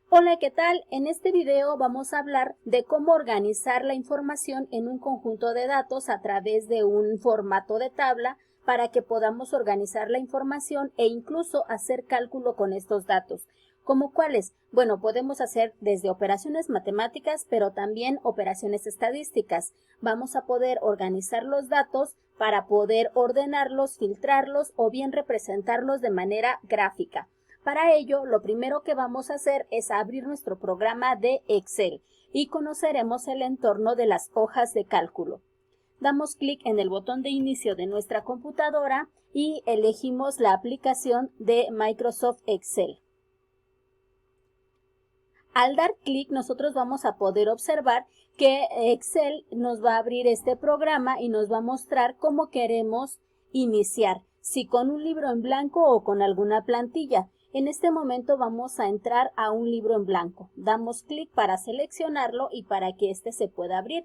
Hola, ¿qué tal? En este video vamos a hablar de cómo organizar la información en un conjunto de datos a través de un formato de tabla para que podamos organizar la información e incluso hacer cálculo con estos datos. ¿Cómo cuáles? Bueno, podemos hacer desde operaciones matemáticas, pero también operaciones estadísticas. Vamos a poder organizar los datos para poder ordenarlos, filtrarlos o bien representarlos de manera gráfica. Para ello, lo primero que vamos a hacer es abrir nuestro programa de Excel y conoceremos el entorno de las hojas de cálculo. Damos clic en el botón de inicio de nuestra computadora y elegimos la aplicación de Microsoft Excel. Al dar clic, nosotros vamos a poder observar que Excel nos va a abrir este programa y nos va a mostrar cómo queremos iniciar, si con un libro en blanco o con alguna plantilla. En este momento vamos a entrar a un libro en blanco. Damos clic para seleccionarlo y para que este se pueda abrir.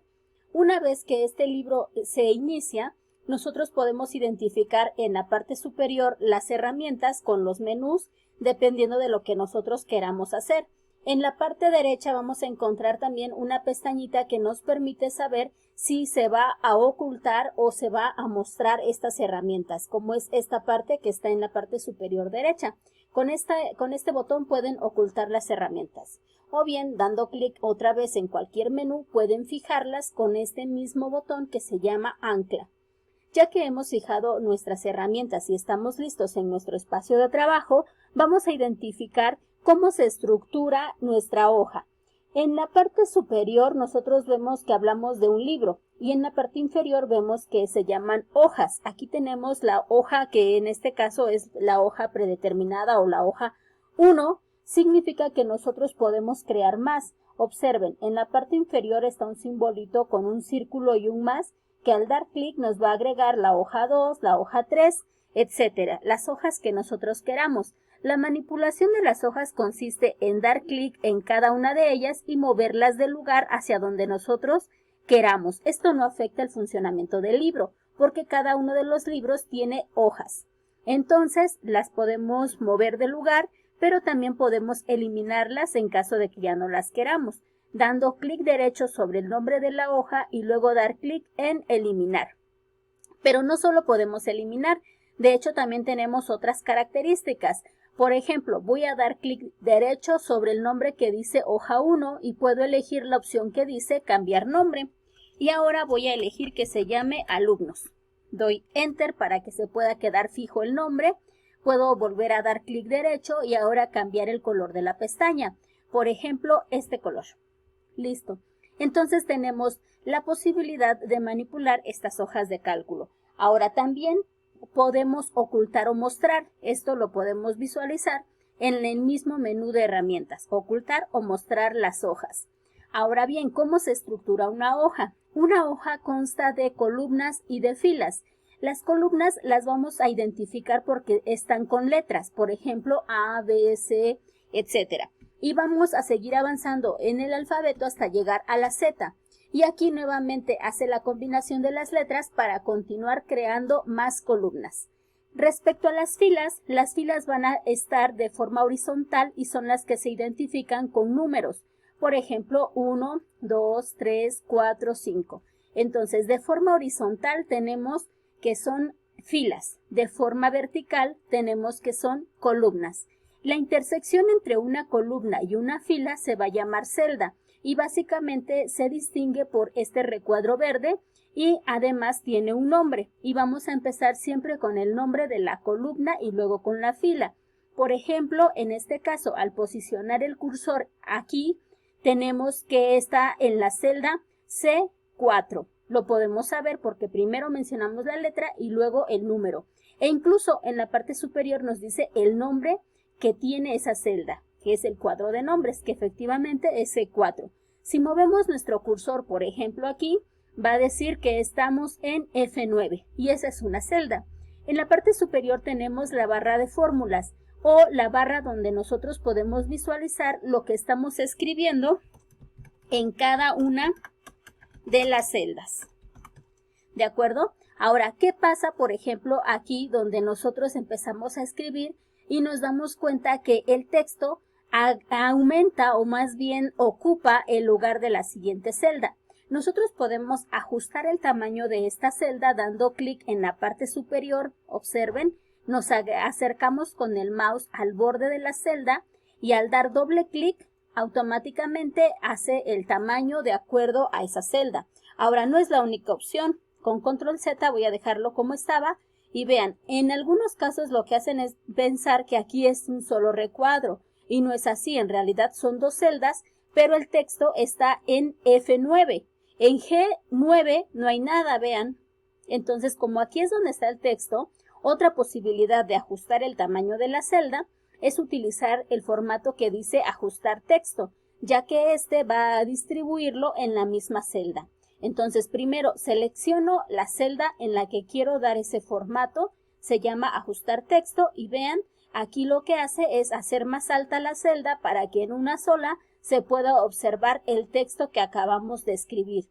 Una vez que este libro se inicia, nosotros podemos identificar en la parte superior las herramientas con los menús, dependiendo de lo que nosotros queramos hacer. En la parte derecha vamos a encontrar también una pestañita que nos permite saber si se va a ocultar o se va a mostrar estas herramientas, como es esta parte que está en la parte superior derecha. Con este botón pueden ocultar las herramientas. O bien, dando clic otra vez en cualquier menú, pueden fijarlas con este mismo botón que se llama ancla. Ya que hemos fijado nuestras herramientas y estamos listos en nuestro espacio de trabajo, vamos a identificar cómo se estructura nuestra hoja. En la parte superior nosotros vemos que hablamos de un libro y en la parte inferior vemos que se llaman hojas. Aquí tenemos la hoja que en este caso es la hoja predeterminada o la hoja 1, significa que nosotros podemos crear más. Observen, en la parte inferior está un simbolito con un círculo y un más que al dar clic nos va a agregar la hoja 2, la hoja 3, etcétera, las hojas que nosotros queramos. La manipulación de las hojas consiste en dar clic en cada una de ellas y moverlas del lugar hacia donde nosotros queramos. Esto no afecta el funcionamiento del libro, porque cada uno de los libros tiene hojas. Entonces, las podemos mover del lugar, pero también podemos eliminarlas en caso de que ya no las queramos, dando clic derecho sobre el nombre de la hoja y luego dar clic en eliminar. Pero no solo podemos eliminar, de hecho también tenemos otras características. Por ejemplo, voy a dar clic derecho sobre el nombre que dice hoja 1 y puedo elegir la opción que dice cambiar nombre. Y ahora voy a elegir que se llame alumnos. Doy Enter para que se pueda quedar fijo el nombre. Puedo volver a dar clic derecho y ahora cambiar el color de la pestaña. Por ejemplo, este color. Listo. Entonces tenemos la posibilidad de manipular estas hojas de cálculo. Ahora también podemos ocultar o mostrar. Esto lo podemos visualizar en el mismo menú de herramientas, ocultar o mostrar las hojas. Ahora bien, ¿cómo se estructura una hoja? Una hoja consta de columnas y de filas. Las columnas las vamos a identificar porque están con letras, por ejemplo, A, B, C, etcétera. Y vamos a seguir avanzando en el alfabeto hasta llegar a la Z. Y aquí nuevamente hace la combinación de las letras para continuar creando más columnas. Respecto a las filas van a estar de forma horizontal y son las que se identifican con números. Por ejemplo, 1, 2, 3, 4, 5. Entonces, de forma horizontal tenemos que son filas. De forma vertical tenemos que son columnas. La intersección entre una columna y una fila se va a llamar celda y básicamente se distingue por este recuadro verde y además tiene un nombre y vamos a empezar siempre con el nombre de la columna y luego con la fila. Por ejemplo, en este caso, al posicionar el cursor aquí, tenemos que está en la celda C4. Lo podemos saber porque primero mencionamos la letra y luego el número. E incluso en la parte superior nos dice el nombre que tiene esa celda, que es el cuadro de nombres, que efectivamente es C4. Si movemos nuestro cursor, por ejemplo, aquí, va a decir que estamos en F9 y esa es una celda. En la parte superior tenemos la barra de fórmulas o la barra donde nosotros podemos visualizar lo que estamos escribiendo en cada una de las celdas. ¿De acuerdo? Ahora, ¿qué pasa, por ejemplo, aquí donde nosotros empezamos a escribir y nos damos cuenta que el texto aumenta o más bien ocupa el lugar de la siguiente celda. Nosotros podemos ajustar el tamaño de esta celda dando clic en la parte superior. Observen, nos acercamos con el mouse al borde de la celda y al dar doble clic automáticamente hace el tamaño de acuerdo a esa celda. Ahora no es la única opción. Con control Z voy a dejarlo como estaba y vean, en algunos casos lo que hacen es pensar que aquí es un solo recuadro y no es así, en realidad son dos celdas, pero el texto está en F9. En G9 no hay nada, vean. Entonces, como aquí es donde está el texto, otra posibilidad de ajustar el tamaño de la celda es utilizar el formato que dice ajustar texto, ya que este va a distribuirlo en la misma celda. Entonces, primero selecciono la celda en la que quiero dar ese formato, se llama ajustar texto y vean, aquí lo que hace es hacer más alta la celda para que en una sola se pueda observar el texto que acabamos de escribir.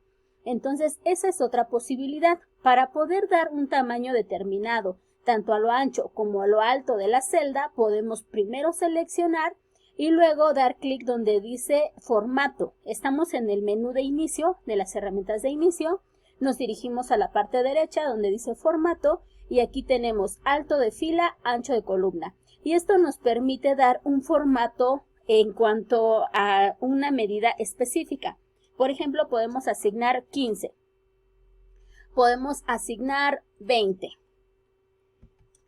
Entonces, esa es otra posibilidad. Para poder dar un tamaño determinado, tanto a lo ancho como a lo alto de la celda, podemos primero seleccionar y luego dar clic donde dice formato. Estamos en el menú de inicio de las herramientas de inicio, nos dirigimos a la parte derecha donde dice formato y aquí tenemos alto de fila, ancho de columna. Y esto nos permite dar un formato en cuanto a una medida específica. Por ejemplo, podemos asignar 15. Podemos asignar 20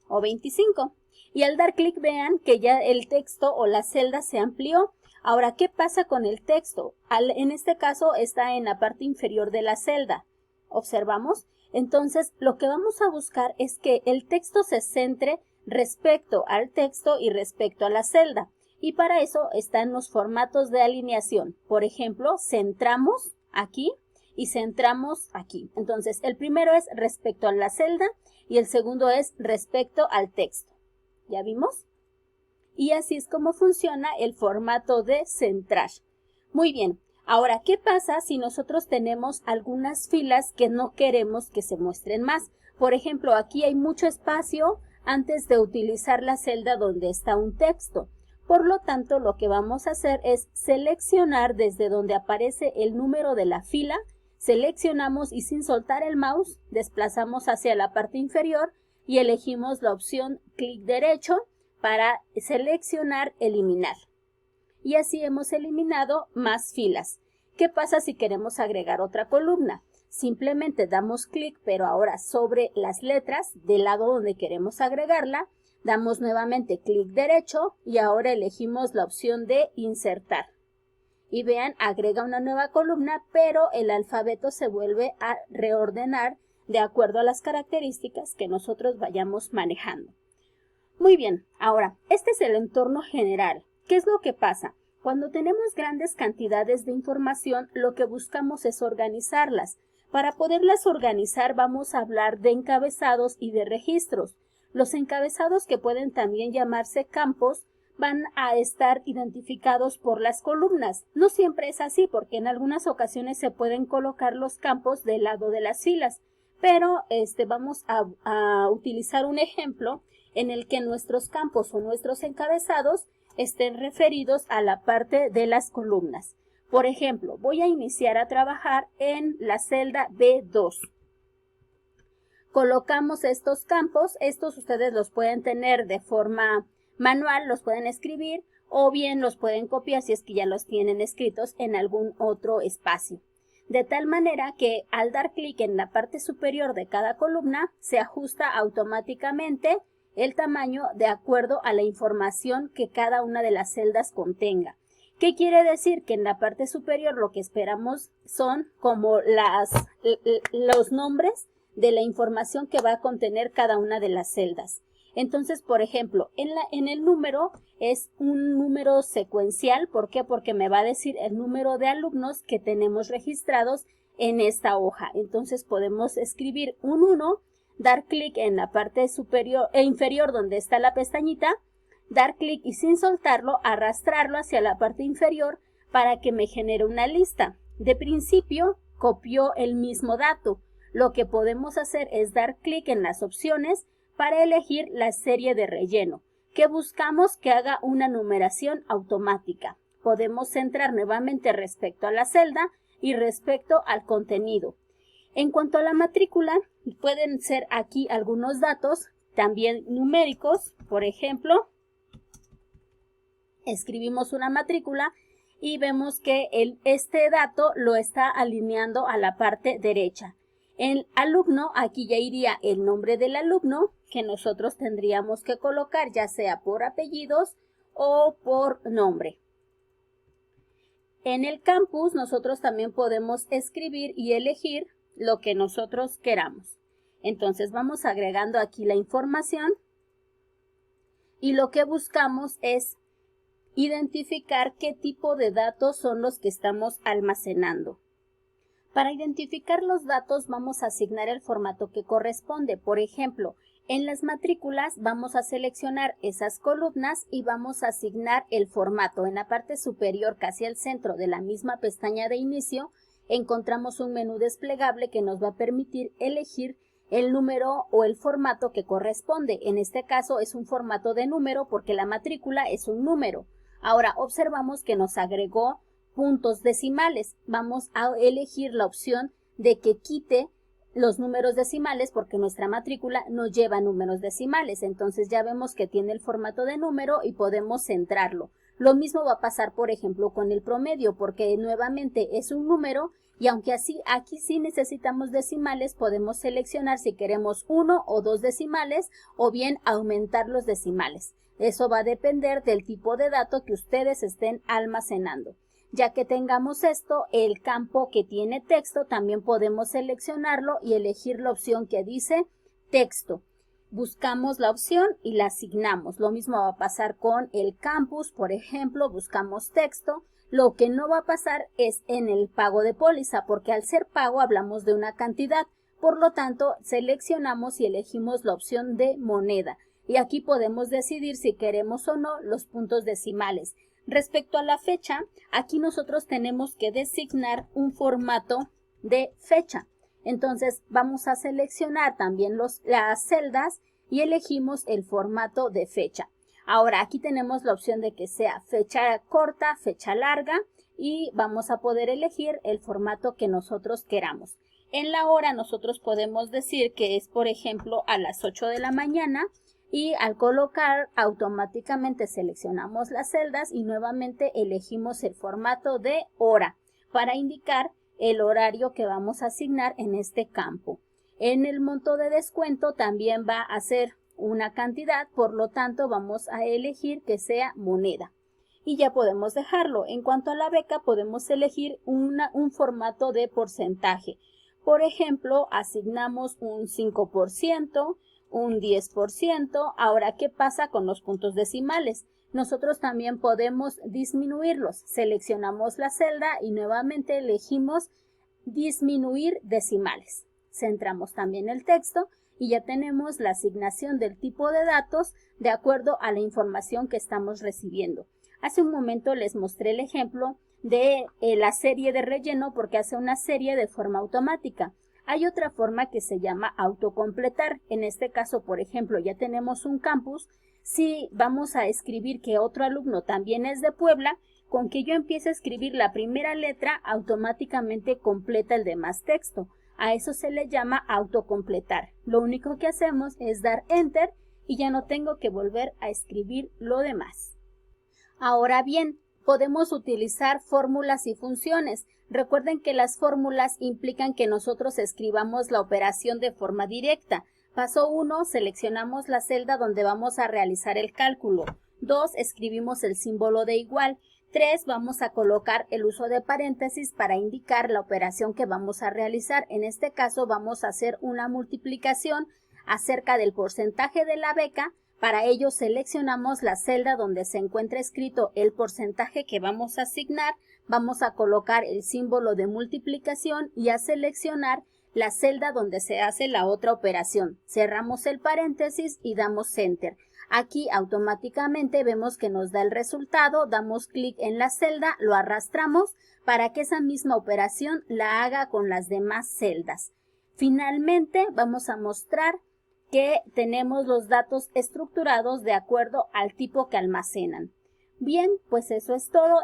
o 25. Y al dar clic vean que ya el texto o la celda se amplió. Ahora, ¿qué pasa con el texto? En este caso está en la parte inferior de la celda. ¿Observamos? Entonces, lo que vamos a buscar es que el texto se centre respecto al texto y respecto a la celda. Y para eso están los formatos de alineación. Por ejemplo, centramos aquí y centramos aquí. Entonces, el primero es respecto a la celda y el segundo es respecto al texto. ¿Ya vimos? Y así es como funciona el formato de centrar. Muy bien. Ahora, ¿qué pasa si nosotros tenemos algunas filas que no queremos que se muestren más? Por ejemplo, aquí hay mucho espacio antes de utilizar la celda donde está un texto. Por lo tanto, lo que vamos a hacer es seleccionar desde donde aparece el número de la fila, seleccionamos y sin soltar el mouse, desplazamos hacia la parte inferior y elegimos la opción clic derecho para seleccionar eliminar. Y así hemos eliminado más filas. ¿Qué pasa si queremos agregar otra columna? Simplemente damos clic, pero ahora sobre las letras del lado donde queremos agregarla, damos nuevamente clic derecho y ahora elegimos la opción de insertar. Y vean, agrega una nueva columna, pero el alfabeto se vuelve a reordenar de acuerdo a las características que nosotros vayamos manejando. Muy bien, ahora, este es el entorno general. ¿Qué es lo que pasa? Cuando tenemos grandes cantidades de información, lo que buscamos es organizarlas. Para poderlas organizar, vamos a hablar de encabezados y de registros. Los encabezados, que pueden también llamarse campos, van a estar identificados por las columnas. No siempre es así, porque en algunas ocasiones se pueden colocar los campos del lado de las filas, pero vamos a utilizar un ejemplo en el que nuestros campos o nuestros encabezados estén referidos a la parte de las columnas. Por ejemplo, voy a iniciar a trabajar en la celda B2. Colocamos estos campos, estos ustedes los pueden tener de forma manual, los pueden escribir o bien los pueden copiar si es que ya los tienen escritos en algún otro espacio. De tal manera que al dar clic en la parte superior de cada columna se ajusta automáticamente el tamaño de acuerdo a la información que cada una de las celdas contenga. ¿Qué quiere decir? Que en la parte superior lo que esperamos son como los nombres de la información que va a contener cada una de las celdas. Entonces, por ejemplo, en el número es un número secuencial. ¿Por qué? Porque me va a decir el número de alumnos que tenemos registrados en esta hoja. Entonces podemos escribir un 1, dar clic en la parte superior e inferior donde está la pestañita, dar clic y sin soltarlo, arrastrarlo hacia la parte inferior para que me genere una lista. De principio, copió el mismo dato. Lo que podemos hacer es dar clic en las opciones para elegir la serie de relleno. que buscamos que haga una numeración automática. Podemos centrar nuevamente respecto a la celda y respecto al contenido. En cuanto a la matrícula, pueden ser aquí algunos datos, también numéricos. Por ejemplo, escribimos una matrícula y vemos que este dato lo está alineando a la parte derecha. El alumno, aquí ya iría el nombre del alumno, que nosotros tendríamos que colocar ya sea por apellidos o por nombre. En el campus nosotros también podemos escribir y elegir lo que nosotros queramos. Entonces vamos agregando aquí la información y lo que buscamos es identificar qué tipo de datos son los que estamos almacenando. Para identificar los datos vamos a asignar el formato que corresponde. Por ejemplo, en las matrículas vamos a seleccionar esas columnas y vamos a asignar el formato. En la parte superior, casi al centro de la misma pestaña de inicio, encontramos un menú desplegable que nos va a permitir elegir el número o el formato que corresponde. En este caso es un formato de número porque la matrícula es un número. Ahora observamos que nos agregó puntos decimales. Vamos a elegir la opción de que quite los números decimales porque nuestra matrícula no lleva números decimales. Entonces ya vemos que tiene el formato de número y podemos centrarlo. Lo mismo va a pasar, por ejemplo, con el promedio porque nuevamente es un número y aunque aquí sí necesitamos decimales, podemos seleccionar si queremos 1 o 2 decimales o bien aumentar los decimales. Eso va a depender del tipo de dato que ustedes estén almacenando. Ya que tengamos esto, el campo que tiene texto también podemos seleccionarlo y elegir la opción que dice texto. Buscamos la opción y la asignamos. Lo mismo va a pasar con el campus, por ejemplo, buscamos texto. Lo que no va a pasar es en el pago de póliza, porque al ser pago hablamos de una cantidad. Por lo tanto, seleccionamos y elegimos la opción de moneda. Y aquí podemos decidir si queremos o no los puntos decimales. Respecto a la fecha, aquí nosotros tenemos que designar un formato de fecha. Entonces vamos a seleccionar también las celdas y elegimos el formato de fecha. Ahora aquí tenemos la opción de que sea fecha corta, fecha larga y vamos a poder elegir el formato que nosotros queramos. En la hora nosotros podemos decir que es, por ejemplo, a las 8 de la mañana y al colocar automáticamente seleccionamos las celdas y nuevamente elegimos el formato de hora para indicar el horario que vamos a asignar en este campo. En el monto de descuento también va a ser una cantidad, por lo tanto vamos a elegir que sea moneda. Y ya podemos dejarlo. En cuanto a la beca, podemos elegir un formato de porcentaje. Por ejemplo, asignamos un 5%, un 10%. Ahora, ¿qué pasa con los puntos decimales? Nosotros también podemos disminuirlos. Seleccionamos la celda y nuevamente elegimos disminuir decimales. Centramos también el texto y ya tenemos la asignación del tipo de datos de acuerdo a la información que estamos recibiendo. Hace un momento les mostré el ejemplo de la serie de relleno porque hace una serie de forma automática. Hay otra forma que se llama autocompletar. En este caso, por ejemplo, ya tenemos un campus. Si vamos a escribir que otro alumno también es de Puebla, con que yo empiece a escribir la primera letra, automáticamente completa el demás texto. A eso se le llama autocompletar. Lo único que hacemos es dar Enter y ya no tengo que volver a escribir lo demás. Ahora bien, podemos utilizar fórmulas y funciones. Recuerden que las fórmulas implican que nosotros escribamos la operación de forma directa. Paso 1, seleccionamos la celda donde vamos a realizar el cálculo. 2, escribimos el símbolo de igual. 3, vamos a colocar el uso de paréntesis para indicar la operación que vamos a realizar. En este caso vamos a hacer una multiplicación acerca del porcentaje de la beca. Para ello seleccionamos la celda donde se encuentra escrito el porcentaje que vamos a asignar. Vamos a colocar el símbolo de multiplicación y a seleccionar la celda donde se hace la otra operación. Cerramos el paréntesis y damos Enter. Aquí automáticamente vemos que nos da el resultado, damos clic en la celda, lo arrastramos para que esa misma operación la haga con las demás celdas. Finalmente vamos a mostrar que tenemos los datos estructurados de acuerdo al tipo que almacenan. Bien, pues eso es todo.